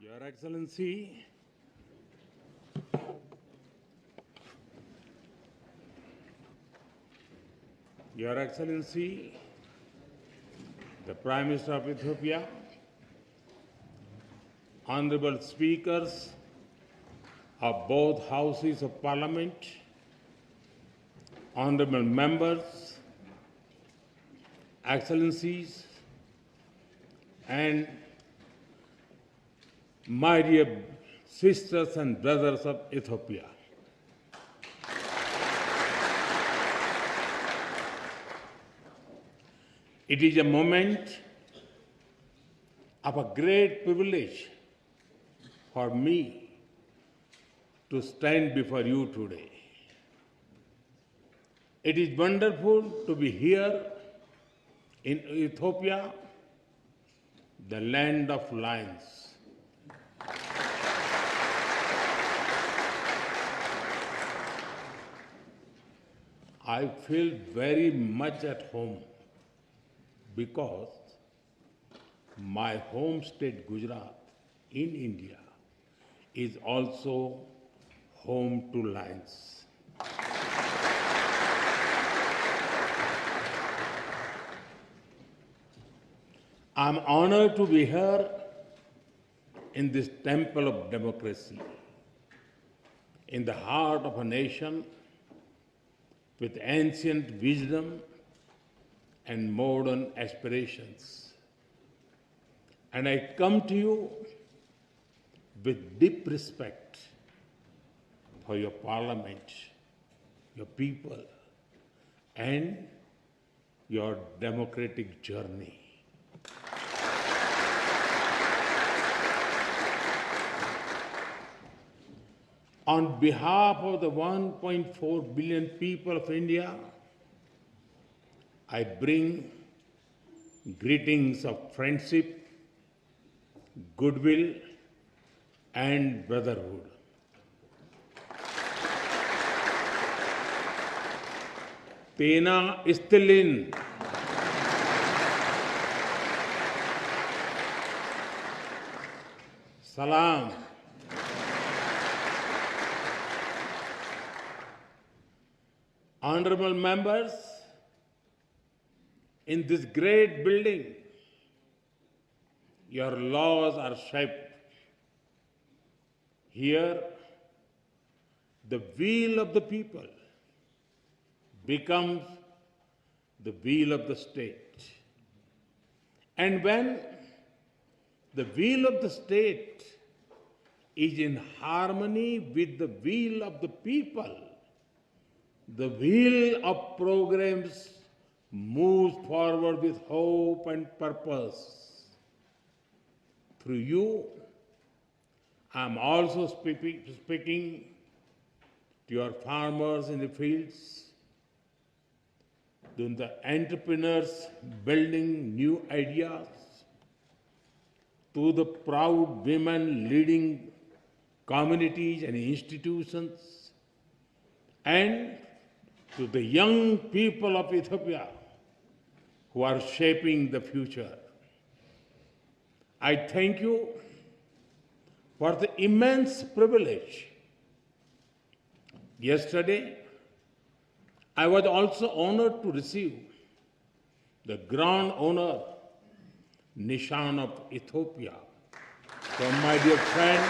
Your Excellency, Your Excellency, the Prime Minister of Ethiopia, Honorable Speakers of both Houses of Parliament, Honorable Members, Excellencies, and my dear sisters and brothers of Ethiopia. It is a moment of a great privilege for me to stand before you today. It is wonderful to be here in Ethiopia, the land of lions. I feel very much at home because my home state, Gujarat, in India, is also home to lions. I'm honored to be here in this temple of democracy, in the heart of a nation with ancient wisdom and modern aspirations. And I come to you with deep respect for your parliament, your people, and your democratic journey. On behalf of the 1.4 billion people of India, I bring greetings of friendship, goodwill, and brotherhood. Tena istilin. Salam. Honorable members, in this great building, your laws are shaped. Here, the will of the people becomes the will of the state. And when the will of the state is in harmony with the will of the people, the wheel of programs moves forward with hope and purpose. Through you, I am also speaking to your farmers in the fields, to the entrepreneurs building new ideas, to the proud women leading communities and institutions, and to the young people of Ethiopia who are shaping the future. I thank you for the immense privilege. Yesterday, I was also honored to receive the Grand Honor Nishan of Ethiopia from my dear friend,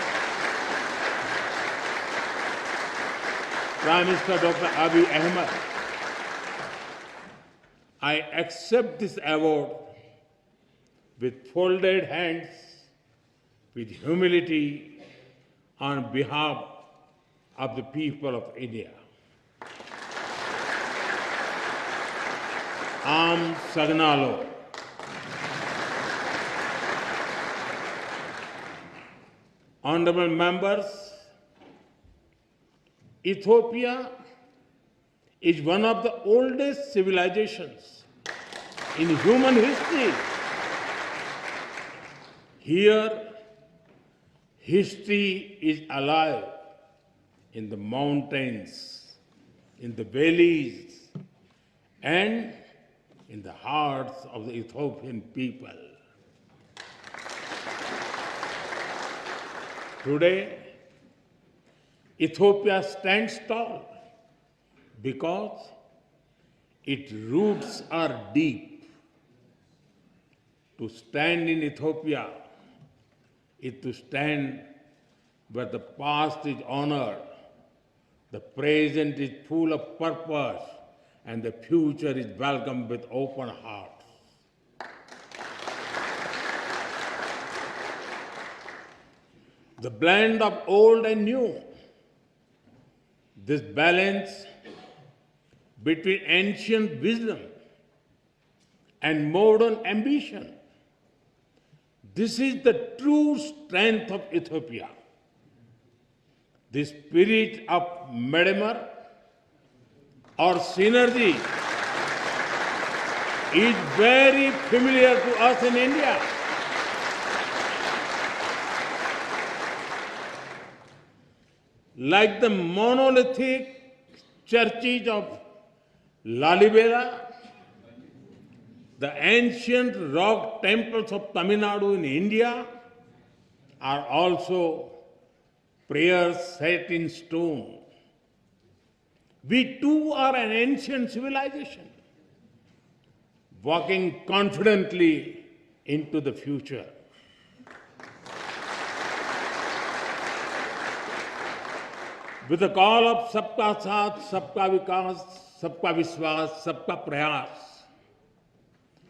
Prime Minister Dr. Abiy Ahmed. I accept this award with folded hands, with humility, on behalf of the people of India. Am Sagnalo. Honorable members, Ethiopia is one of the oldest civilizations in human history. Here, history is alive in the mountains, in the valleys, and in the hearts of the Ethiopian people. Today, Ethiopia stands tall because its roots are deep. To stand in Ethiopia is to stand where the past is honored, the present is full of purpose, and the future is welcomed with open hearts. The blend of old and new, this balance between ancient wisdom and modern ambition, this is the true strength of Ethiopia. The spirit of Medemer or synergy is very familiar to us in India. Like the monolithic churches of Lalibela, the ancient rock temples of Tamil Nadu in India are also prayers set in stone. We too are an ancient civilization, walking confidently into the future. With the call of Sabka Saath, Sabka Vikas, Sabka Vishwas, Sabka Prayas,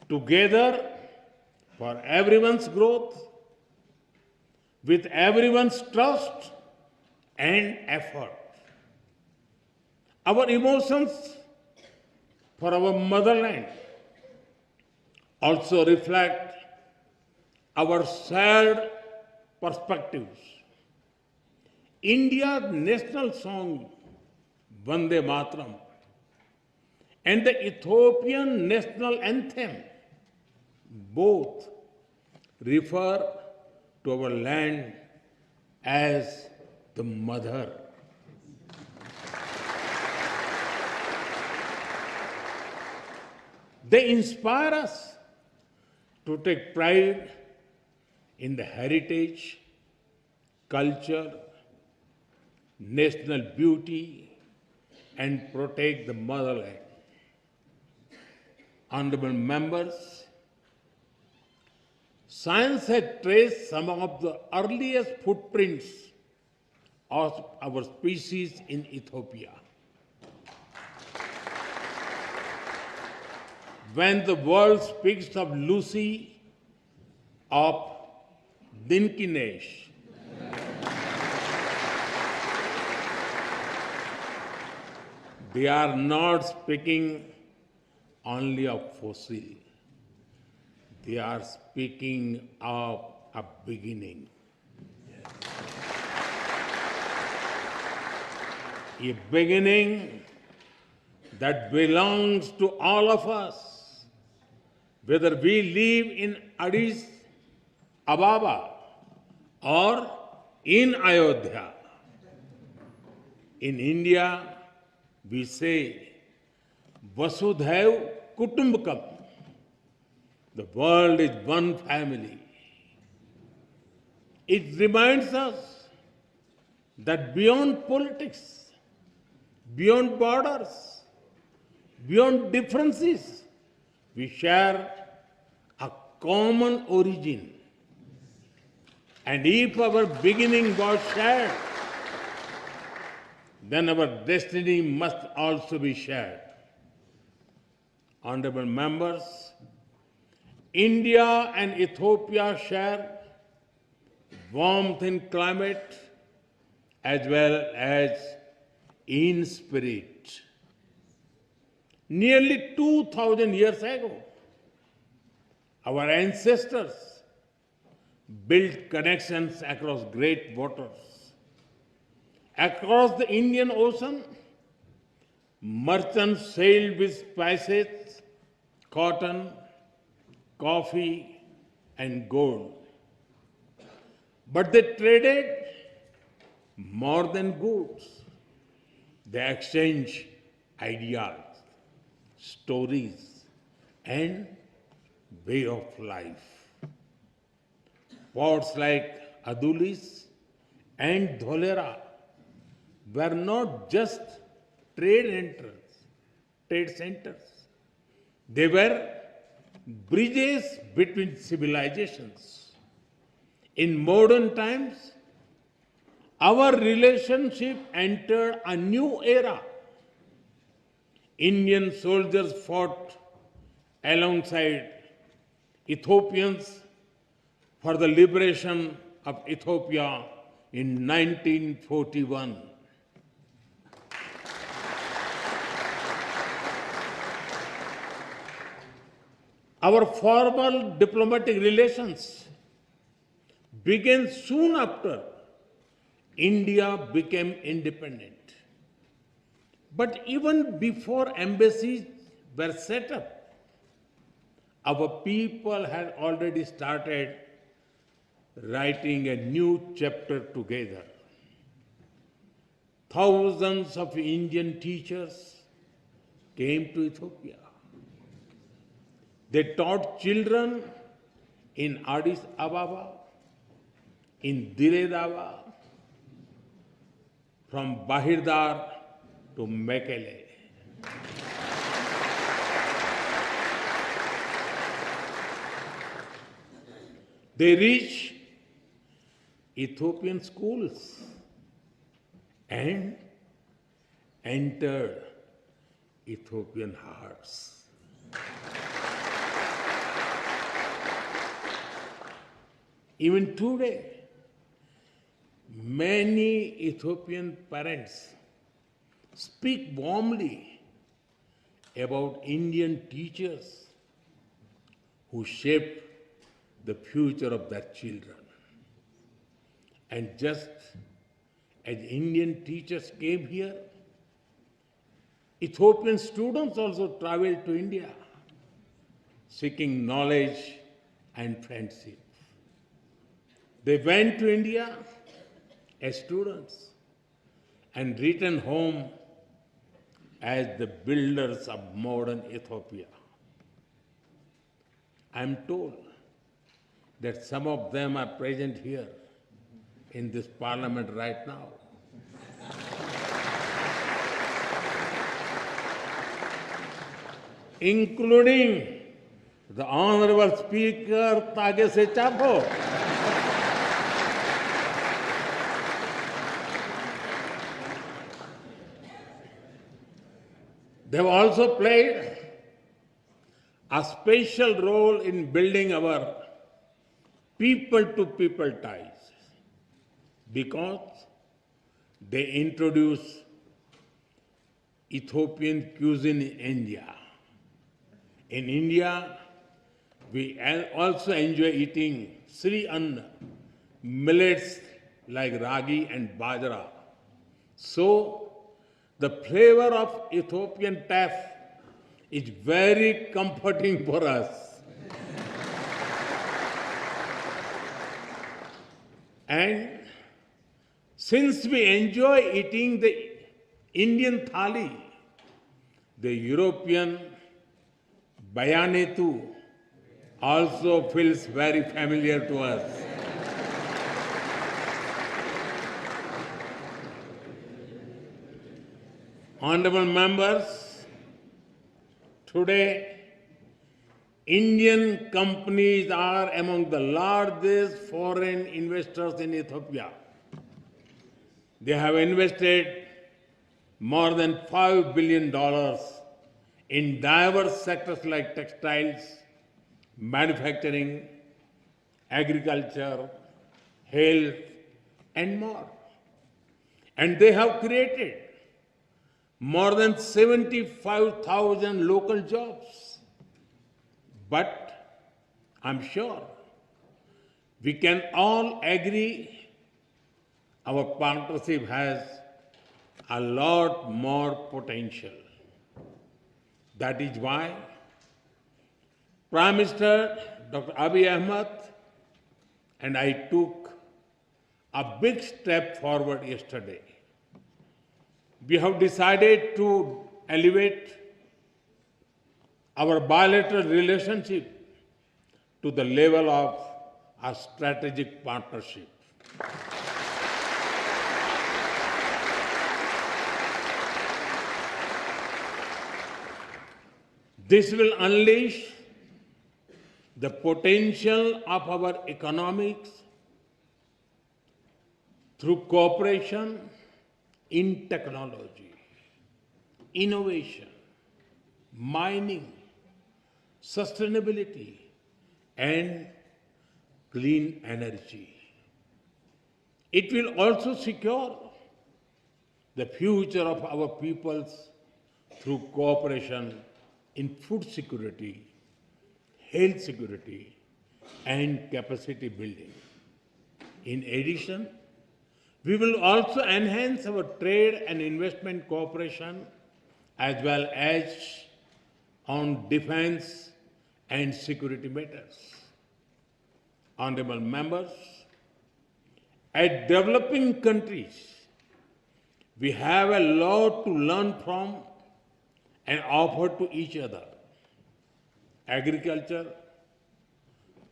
together for everyone's growth, with everyone's trust and effort. Our emotions for our motherland also reflect our shared perspectives. India's national song, Vande Mataram, and the Ethiopian national anthem, both refer to our land as the mother. They inspire us to take pride in the heritage, culture, national beauty, and protect the motherland. Honorable members, science has traced some of the earliest footprints of our species in Ethiopia. When the world speaks of Lucy, of Dinkinesh, they are not speaking only of fossil. They are speaking of a beginning. A beginning that belongs to all of us, whether we live in Addis Ababa or in Ayodhya. In India, we say, Vasudhaiv Kutumbakam. The world is one family. It reminds us that beyond politics, beyond borders, beyond differences, we share a common origin. And if our beginning was shared, then our destiny must also be shared. Honorable members, India and Ethiopia share warmth in climate as well as in spirit. Nearly 2,000 years ago, our ancestors built connections across great waters. Across the Indian Ocean, merchants sailed with spices, cotton, coffee, and gold. But they traded more than goods. They exchanged ideas, stories, and way of life. Ports like Adulis and Dholera were not just trade centers. They were bridges between civilizations. In modern times, our relationship entered a new era. Indian soldiers fought alongside Ethiopians for the liberation of Ethiopia in 1941. Our formal diplomatic relations began soon after India became independent. But even before embassies were set up, our people had already started writing a new chapter together. Thousands of Indian teachers came to Ethiopia. They taught children in Addis Ababa, in Dire Dawa, from Bahirdar to Mekele. They reached Ethiopian schools and entered Ethiopian hearts. Even today, many Ethiopian parents speak warmly about Indian teachers who shaped the future of their children. And just as Indian teachers came here, Ethiopian students also traveled to India, seeking knowledge and friendship. They went to India as students and returned home as the builders of modern Ethiopia. I am told that some of them are present here in this parliament right now. Including the Honorable Speaker Tagese Chapo. They have also played a special role in building our people-to-people ties because they introduced Ethiopian cuisine in India. In India, we also enjoy eating Shri millets like ragi and bajra. So, the flavor of Ethiopian taf is very comforting for us. And since we enjoy eating the Indian thali, the European bayanetu also feels very familiar to us. Honorable members, today Indian companies are among the largest foreign investors in Ethiopia. They have invested more than $5 billion in diverse sectors like textiles, manufacturing, agriculture, health, and more. And they have created more than 75,000 local jobs. But I'm sure we can all agree our partnership has a lot more potential. That is why Prime Minister Dr. Abiy Ahmed and I took a big step forward yesterday. We have decided to elevate our bilateral relationship to the level of a strategic partnership. This will unleash the potential of our economics through cooperation in technology, innovation, mining, sustainability, and clean energy. It will also secure the future of our peoples through cooperation in food security, health security, and capacity building. In addition, we will also enhance our trade and investment cooperation as well as on defense and security matters. Honorable members, as developing countries, we have a lot to learn from and offer to each other. Agriculture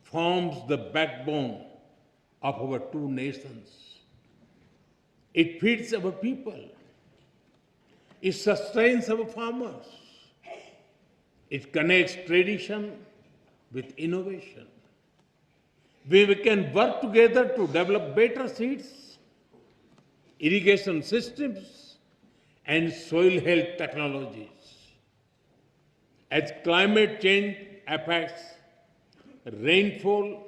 forms the backbone of our two nations. It feeds our people. It sustains our farmers. It connects tradition with innovation. We can work together to develop better seeds, irrigation systems, and soil health technologies. As climate change affects rainfall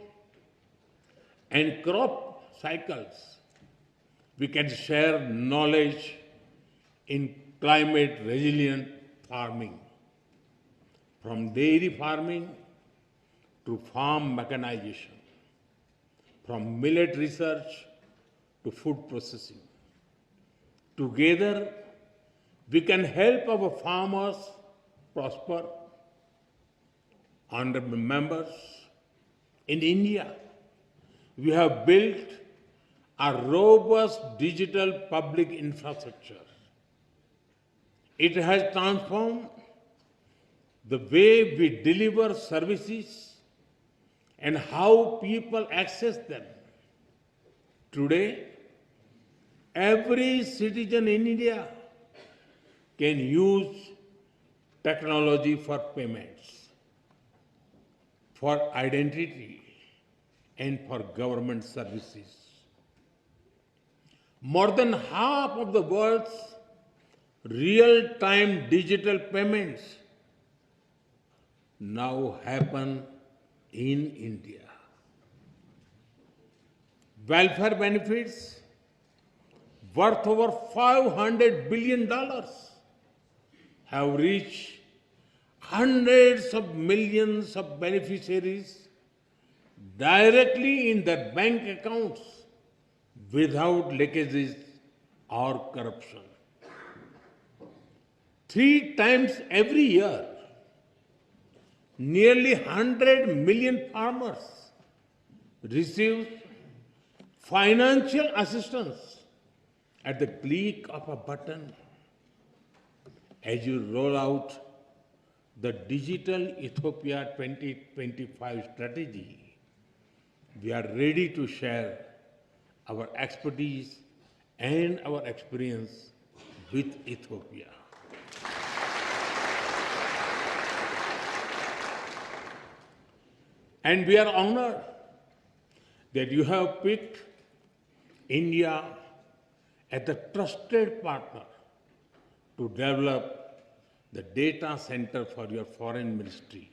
and crop cycles, we can share knowledge in climate resilient farming, from dairy farming to farm mechanization, from millet research to food processing. Together, we can help our farmers prosper. Honorable members, in India, we have built a robust digital public infrastructure. It has transformed the way we deliver services and how people access them. Today, every citizen in India can use technology for payments, for identity, and for government services. More than half of the world's real-time digital payments now happen in India. Welfare benefits worth over $500 billion have reached hundreds of millions of beneficiaries directly in their bank accounts without leakages or corruption. 3 times every year, nearly 100 million farmers receive financial assistance at the click of a button. As you roll out the Digital Ethiopia 2025 strategy, we are ready to share our expertise and our experience with Ethiopia. And we are honored that you have picked India as a trusted partner to develop the data center for your foreign ministry.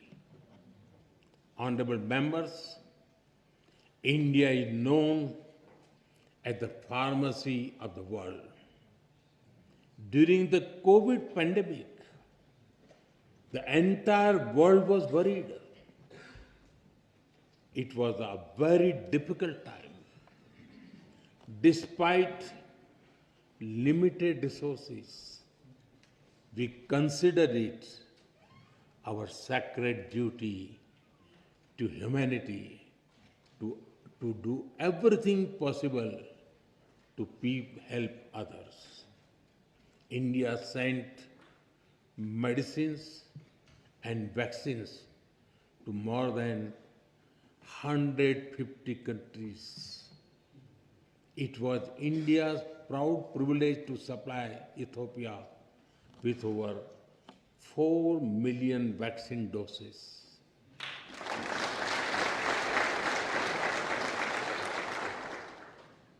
Honorable members, India is known as the pharmacy of the world. During the COVID pandemic, the entire world was worried. It was a very difficult time. Despite limited resources, we consider it our sacred duty to humanity to do everything possible to help others. India sent medicines and vaccines to more than 150 countries. It was India's proud privilege to supply Ethiopia with over 4 million vaccine doses.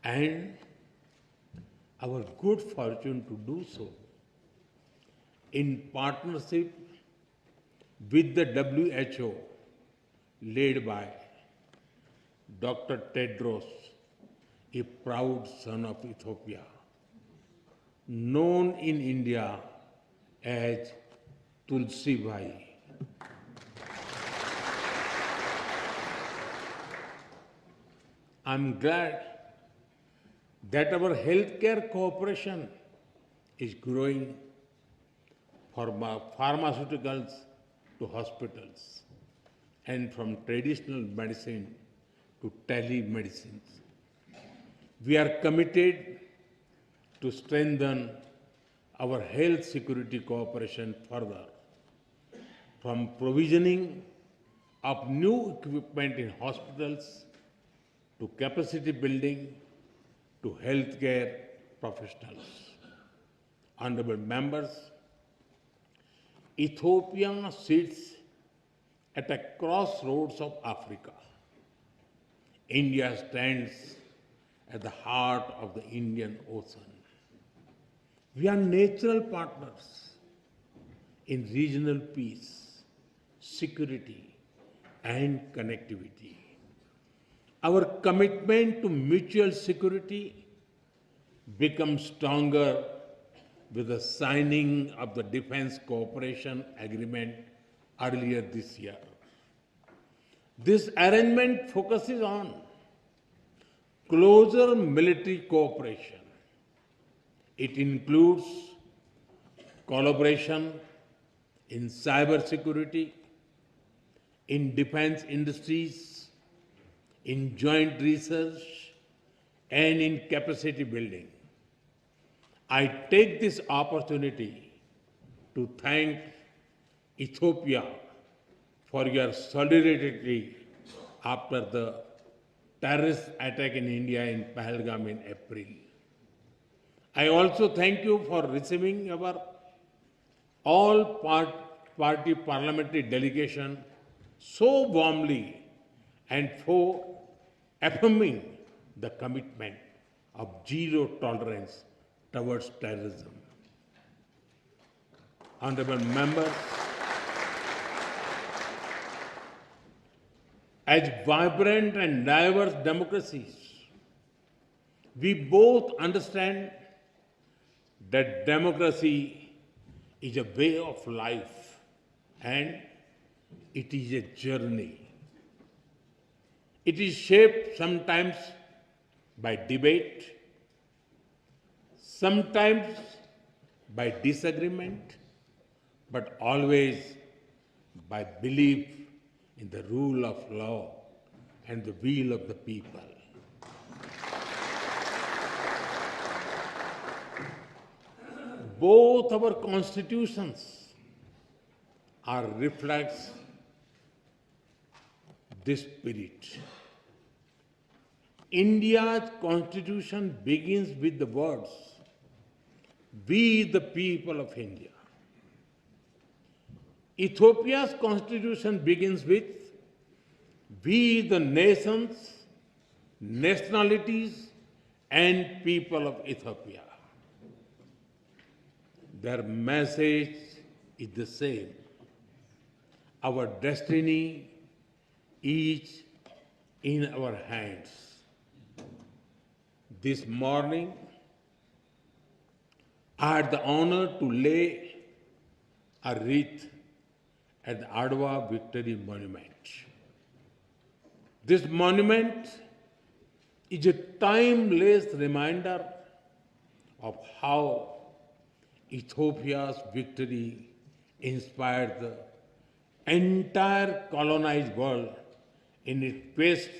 And our good fortune to do so in partnership with the WHO, led by Dr. Tedros, a proud son of Ethiopia, known in India as Tulsi Bhai. I'm glad that our healthcare cooperation is growing from pharmaceuticals to hospitals and from traditional medicine to telemedicine. We are committed to strengthen our health security cooperation further, from provisioning of new equipment in hospitals to capacity building to healthcare professionals. Honorable members, Ethiopia sits at a crossroads of Africa. India stands at the heart of the Indian Ocean. We are natural partners in regional peace, security, and connectivity. Our commitment to mutual security becomes stronger with the signing of the Defense Cooperation Agreement earlier this year. This arrangement focuses on closer military cooperation. It includes collaboration in cybersecurity, in defense industries, in joint research, and in capacity building. I take this opportunity to thank Ethiopia for your solidarity after the terrorist attack in India in Pahalgam in April. I also thank you for receiving our all-party parliamentary delegation so warmly and for affirming the commitment of zero tolerance towards terrorism. Honorable members, as vibrant and diverse democracies, we both understand that democracy is a way of life and it is a journey. It is shaped sometimes by debate, sometimes by disagreement, but always by belief in the rule of law and the will of the people. Both our constitutions are reflects this spirit. India's constitution begins with the words, "We the people of India." Ethiopia's constitution begins with, "We the nations, nationalities, and people of Ethiopia." Their message is the same. Our destiny is in our hands. This morning, I had the honor to lay a wreath at the Adwa Victory Monument. This monument is a timeless reminder of how Ethiopia's victory inspired the entire colonized world in its quest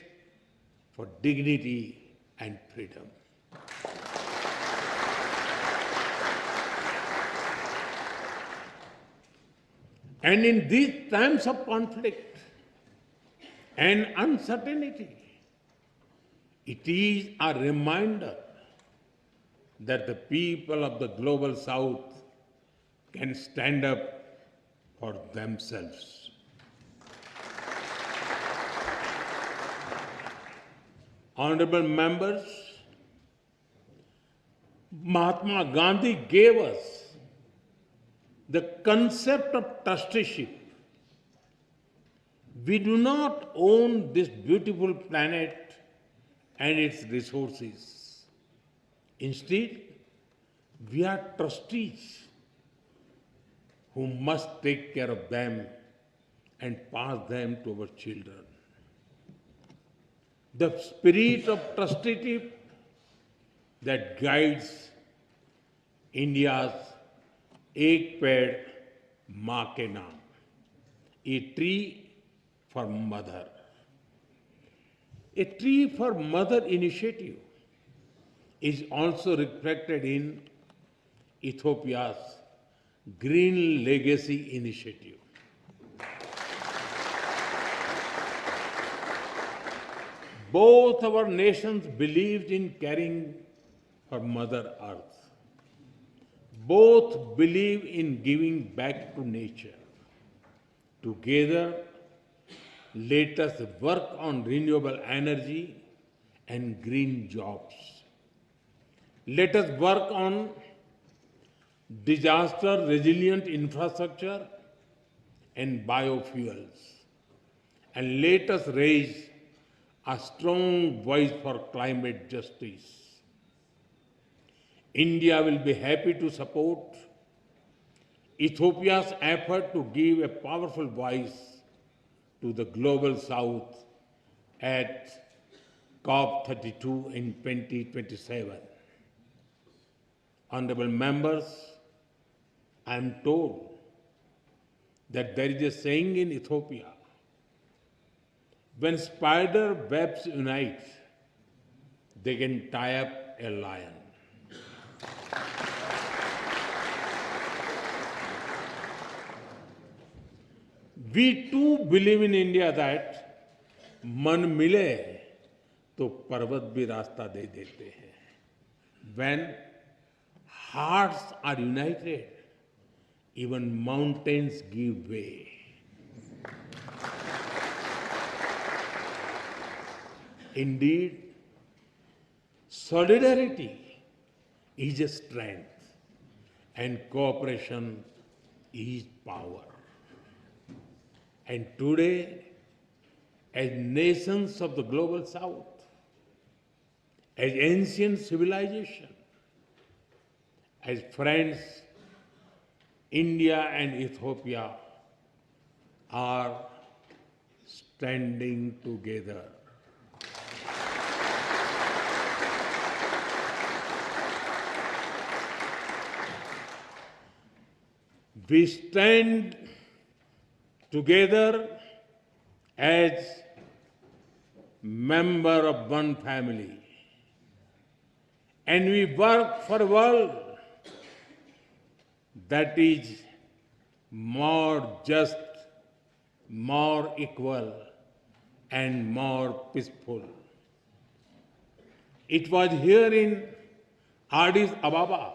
for dignity and freedom. And in these times of conflict and uncertainty, it is a reminder that the people of the global south can stand up for themselves. Honorable members, Mahatma Gandhi gave us the concept of trusteeship. We do not own this beautiful planet and its resources. Instead, we are trustees who must take care of them and pass them to our children. The spirit of trusteeship that guides India's Ek Ped Maa Ke Naam, a tree for mother. A tree for mother initiative is also reflected in Ethiopia's Green Legacy Initiative. Both our nations believed in caring for Mother Earth. Both believe in giving back to nature. Together, let us work on renewable energy and green jobs. Let us work on disaster-resilient infrastructure and biofuels. And let us raise a strong voice for climate justice. India will be happy to support Ethiopia's effort to give a powerful voice to the Global South at COP32 in 2027. Honorable members, I am told that there is a saying in Ethiopia, when spider webs unite, they can tie up a lion. We too believe in India that man mile to parvat bhi rasta de dete hain. When hearts are united, even mountains give way. Indeed, solidarity is a strength and cooperation is power. And today, as nations of the Global South, as ancient civilization, as friends, India and Ethiopia are standing together. We stand together as member of one family, and we work for a world that is more just, more equal, and more peaceful. It was here in Addis Ababa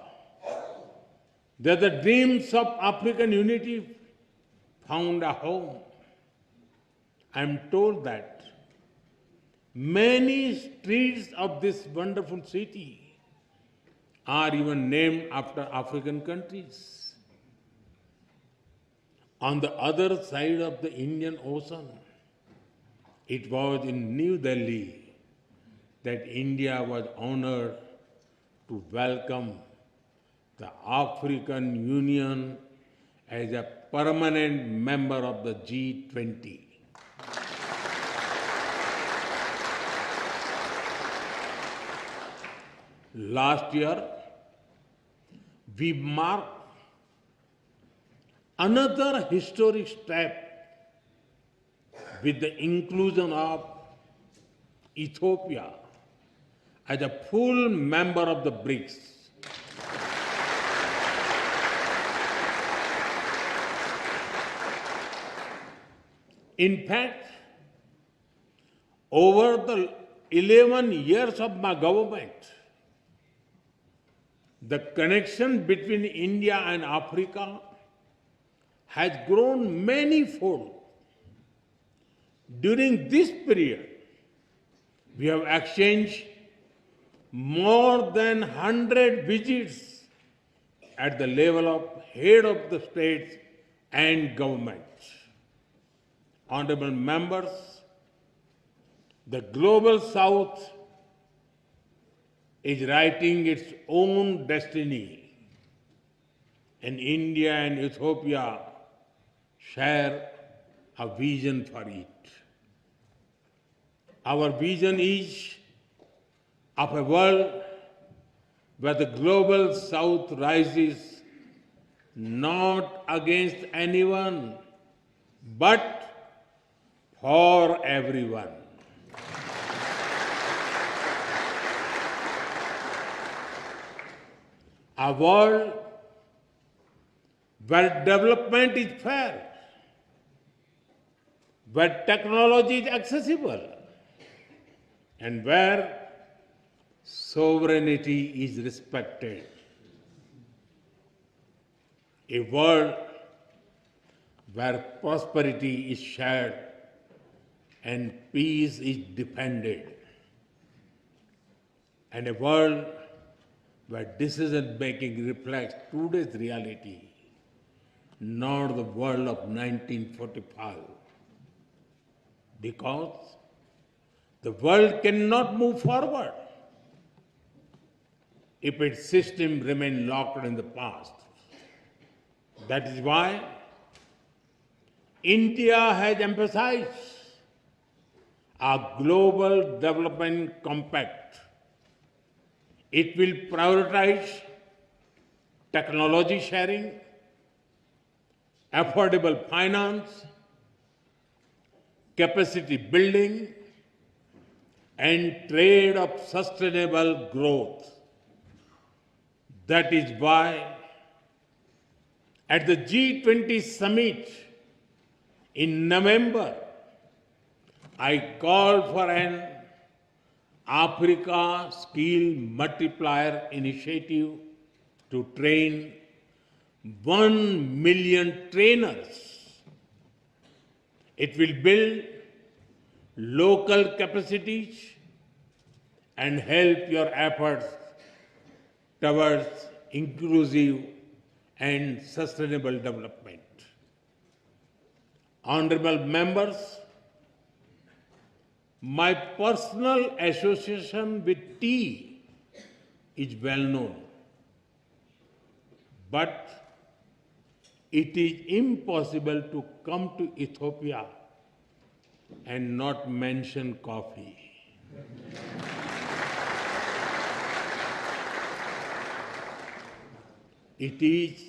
that the dreams of African unity found a home. I am told that many streets of this wonderful city are even named after African countries. On the other side of the Indian Ocean, it was in New Delhi that India was honored to welcome the African Union as a permanent member of the G20. Last year, we marked another historic step with the inclusion of Ethiopia as a full member of the BRICS. In fact, over the 11 years of my government, the connection between India and Africa has grown manifold. During this period, we have exchanged more than 100 visits at the level of head of the states and governments. Honorable members, the global south is writing its own destiny, and India and Ethiopia share a vision for it. Our vision is of a world where the global south rises not against anyone, but for everyone. A world where development is fair, where technology is accessible, and where sovereignty is respected. A world where prosperity is shared and peace is defended. And a world where decision making reflects today's reality, not the world of 1945. Because the world cannot move forward if its system remains locked in the past. That is why India has emphasized a global development compact. It will prioritize technology sharing, affordable finance, capacity building, and trade of sustainable growth. That is why at the G20 summit in November, I called for an Africa Skill Multiplier Initiative to train 1 million trainers. It will build local capacities and help your efforts towards inclusive and sustainable development. Honorable members, my personal association with tea is well known, but it is impossible to come to Ethiopia and not mention coffee. It is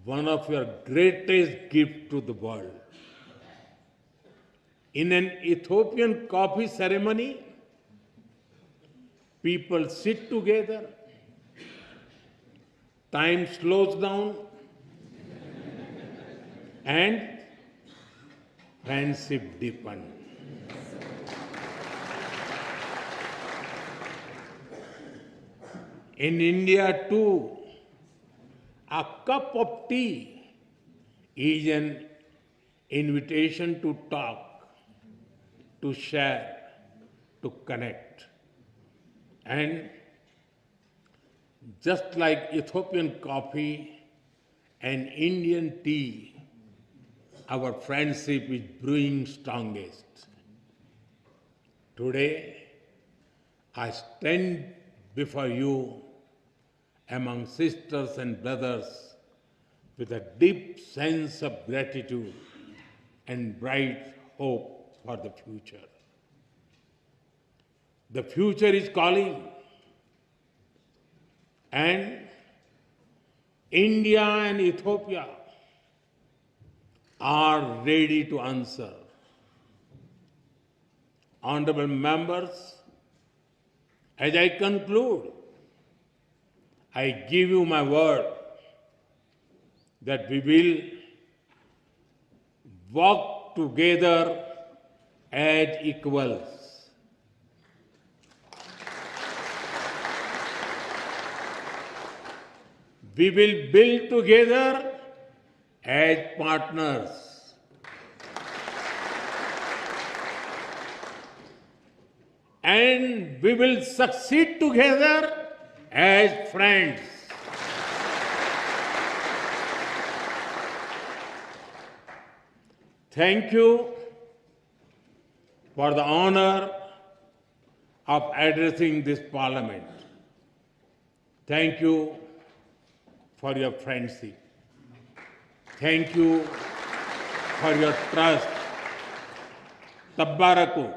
one of your greatest gifts to the world. In an Ethiopian coffee ceremony, people sit together, time slows down, and friendship deepens. In India too, a cup of tea is an invitation to talk, to share, to connect. And just like Ethiopian coffee and Indian tea, our friendship is brewing strongest. Today, I stand before you among sisters and brothers with a deep sense of gratitude and bright hope for the future. The future is calling, and India and Ethiopia are ready to answer. Honorable members, as I conclude, I give you my word that we will walk together as equals. We will build together as partners. And we will succeed together as friends. Thank you for the honor of addressing this parliament. Thank you for your friendship. Thank you for your trust. Tabbaraku.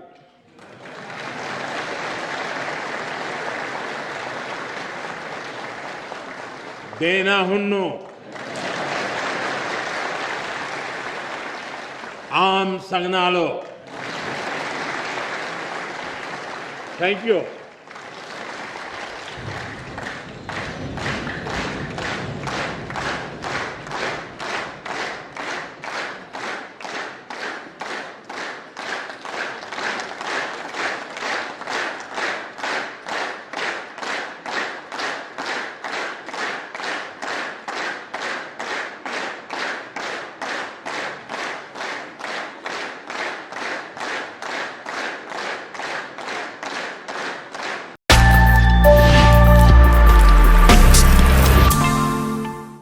Dena hunnu. Am sagnalo. Thank you.